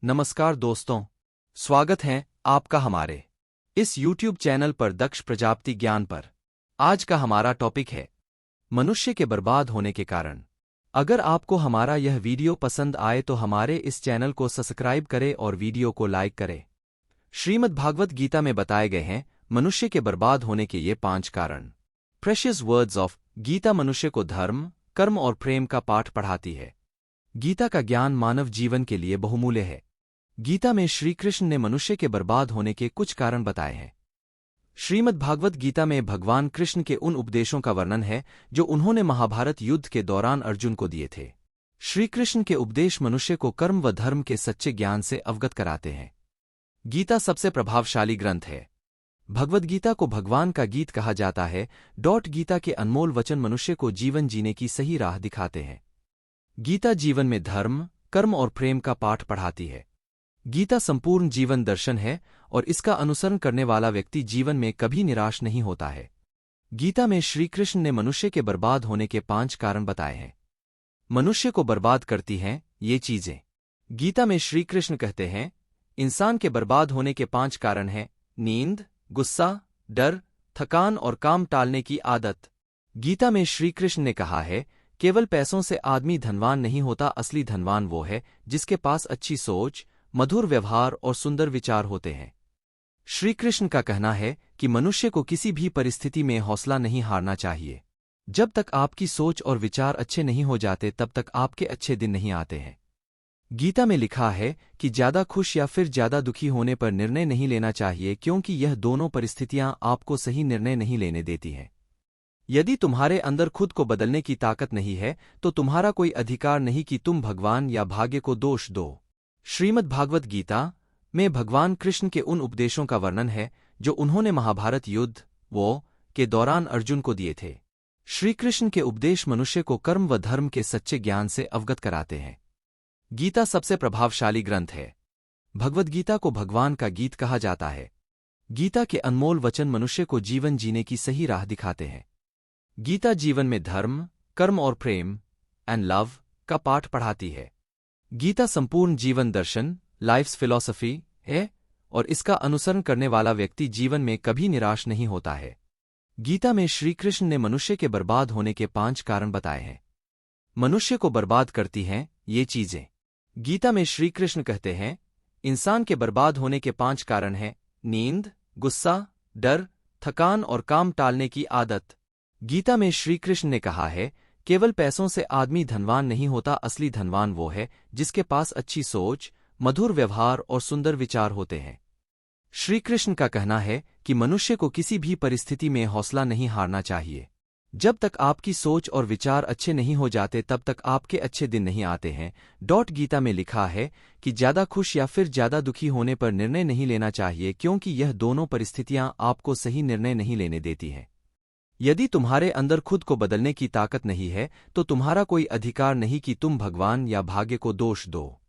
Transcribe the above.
नमस्कार दोस्तों, स्वागत है आपका हमारे इस YouTube चैनल पर दक्ष प्रजापति ज्ञान पर। आज का हमारा टॉपिक है मनुष्य के बर्बाद होने के कारण। अगर आपको हमारा यह वीडियो पसंद आए तो हमारे इस चैनल को सब्सक्राइब करें और वीडियो को लाइक करें। श्रीमद् भागवत गीता में बताए गए हैं मनुष्य के बर्बाद होने के ये 5 कारण। प्रेशियस वर्ड्स ऑफ गीता मनुष्य को धर्म, कर्म और प्रेम का पाठ पढ़ाती है। गीता का ज्ञान मानव जीवन के लिए बहुमूल्य है। गीता में श्री कृष्ण ने मनुष्य के बर्बाद होने के कुछ कारण बताए हैं। श्रीमद् भागवत गीता में भगवान कृष्ण के उन उपदेशों का वर्णन है जो उन्होंने महाभारत युद्ध के दौरान अर्जुन को दिए थे। श्री कृष्ण के उपदेश मनुष्य को कर्म व धर्म के सच्चे ज्ञान से अवगत कराते हैं। गीता सबसे प्रभावशाली ग्रंथ है। भगवद गीता को भगवान का गीत कहा जाता है। गीता के अनमोल वचन मनुष्य को जीवन जीने की सही राह दिखाते हैं। गीता जीवन में धर्म, कर्म और प्रेम का पाठ पढ़ाती है। गीता संपूर्ण जीवन दर्शन है और इसका अनुसरण करने वाला व्यक्ति जीवन में कभी निराश नहीं होता है। गीता में श्री कृष्ण ने मनुष्य के बर्बाद होने के 5 कारण बताए हैं। मनुष्य को बर्बाद करती हैं ये चीजें। गीता में श्री कृष्ण कहते हैं इंसान के बर्बाद होने के 5 कारण हैं नींद, गुस्सा, डर, थकान और काम टालने की आदत। गीता में श्री कृष्ण ने कहा है केवल पैसों से आदमी धनवान नहीं होता, असली धनवान वो है जिसके पास अच्छी सोच, मधुर व्यवहार और सुंदर विचार होते हैं। श्री कृष्ण का कहना है कि मनुष्य को किसी भी परिस्थिति में हौसला नहीं हारना चाहिए। जब तक आपकी सोच और विचार अच्छे नहीं हो जाते तब तक आपके अच्छे दिन नहीं आते हैं। गीता में लिखा है कि ज्यादा खुश या फिर ज्यादा दुखी होने पर निर्णय नहीं लेना चाहिए, क्योंकि यह दोनों परिस्थितियां आपको सही निर्णय नहीं लेने देती हैं। यदि तुम्हारे अंदर खुद को बदलने की ताकत नहीं है तो तुम्हारा कोई अधिकार नहीं कि तुम भगवान या भाग्य को दोष दो। श्रीमद् भागवत गीता में भगवान कृष्ण के उन उपदेशों का वर्णन है जो उन्होंने महाभारत युद्ध के दौरान अर्जुन को दिए थे। श्री कृष्ण के उपदेश मनुष्य को कर्म व धर्म के सच्चे ज्ञान से अवगत कराते हैं। गीता सबसे प्रभावशाली ग्रंथ है। भगवद गीता को भगवान का गीत कहा जाता है। गीता के अनमोल वचन मनुष्य को जीवन जीने की सही राह दिखाते हैं। गीता जीवन में धर्म, कर्म और प्रेम एंड लव का पाठ पढ़ाती है। गीता संपूर्ण जीवन दर्शन लाइफ्स फिलॉसफी है और इसका अनुसरण करने वाला व्यक्ति जीवन में कभी निराश नहीं होता है। गीता में श्री कृष्ण ने मनुष्य के बर्बाद होने के 5 कारण बताए हैं। मनुष्य को बर्बाद करती हैं ये चीजें। गीता में श्री कृष्ण कहते हैं इंसान के बर्बाद होने के 5 कारण हैं नींद, गुस्सा, डर, थकान और काम टालने की आदत। गीता में श्री कृष्ण ने कहा है केवल पैसों से आदमी धनवान नहीं होता, असली धनवान वो है जिसके पास अच्छी सोच, मधुर व्यवहार और सुंदर विचार होते हैं। श्री कृष्ण का कहना है कि मनुष्य को किसी भी परिस्थिति में हौसला नहीं हारना चाहिए। जब तक आपकी सोच और विचार अच्छे नहीं हो जाते तब तक आपके अच्छे दिन नहीं आते हैं। गीता में लिखा है कि ज्यादा खुश या फिर ज्यादा दुखी होने पर निर्णय नहीं लेना चाहिए, क्योंकि यह दोनों परिस्थितियां आपको सही निर्णय नहीं लेने देती हैं। यदि तुम्हारे अंदर खुद को बदलने की ताकत नहीं है तो तुम्हारा कोई अधिकार नहीं कि तुम भगवान या भाग्य को दोष दो।